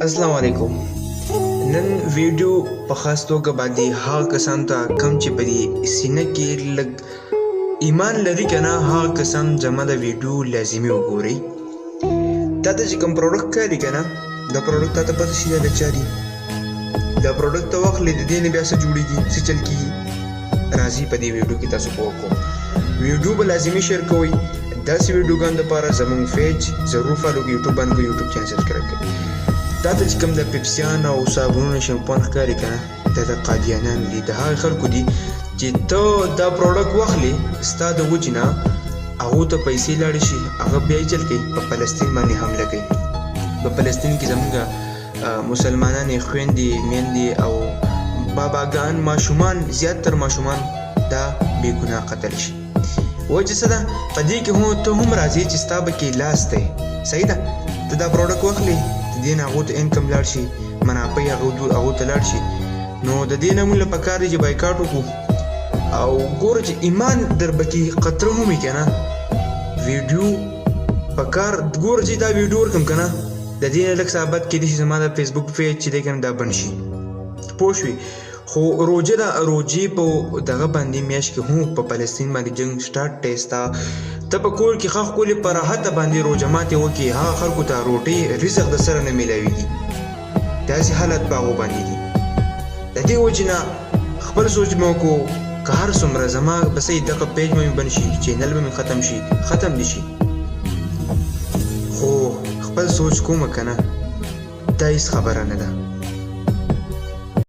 السلام علیکم. نن ویډیو په خاص توګه باندې هغه کسان ته کم چې په دې سینه کې لږ ایمان لري که نه هغه کسان زما د ویډیو لازمي وګورئ. تا ته چې کوم پروډکټ کاري که نه دا پروډکټ تا ته پته شي دا د چا دي. دا پروډکټ ته واخلې د دې نه بیا څه جوړېږي څه چل کېږي راځي په دې ویډیو کې تاسو پوه کوم. ویډیو به لازمي شیر کوئ. داسې ویډیوګانو دپاره زموږ پیج ضرور فالو کړئ. یوټیوب باندې یوټیوب چینل سبسکرایب کړئ. دا ته چې کوم د پیپسیان او صابونونه شیمپوان ښکاري که نه دا د قادیانیان دي. د هغې خلکو دي چې ته دا پروډکټ واخلې ستا د وجې نه هغو ته پیسې لاړې شي هغه بیا یې چل کوي په فلسطین باندې حمله کوي. په فلسطین کې زموږ مسلمانانې خویندې میندې او باباګان ماشومان زیاتتر ماشومان دا بې ګناه قتل شي. وجه څه ده په دې کې ته هم راځې چې ستا به کې لاس دی صحیح ده. ته دا پروډکټ واخلې د دې نه هغو ته انکم لاړ شي منافع هغو ته لاړ شي نو د دې نه موږ له پکار دی چې بایکاټ وکړو او ګوره چې ایمان در پکې قطره هم وي که نه ویډیو پکار ګوره چې دا ویډیو ورکړم که نه د دې نه لږ څه بعد کیدای شي زما د فیسبوک پیج چې دی که نه دا بند شي پوه شوې. خو روژه ده روژې په دغه باندې میاشت کې هم په فلسطین باندې جنګ سټارټ دی ستا ته په کور کې ښه ښکلې په راحته باندې روژه ماتې وکړې هغه خلکو ته روټۍ رزق د سره نه میلاویږي داسې حالت په هغو باندې دي. د دې وجې نه خپل سوچ مې وکړو که هر څومره زما بس دغه پیج به مې بند شي چینل به مې ختم شي ختم دي شي خو خپل سوچ کومه که نه دا هېڅ خبره نه ده.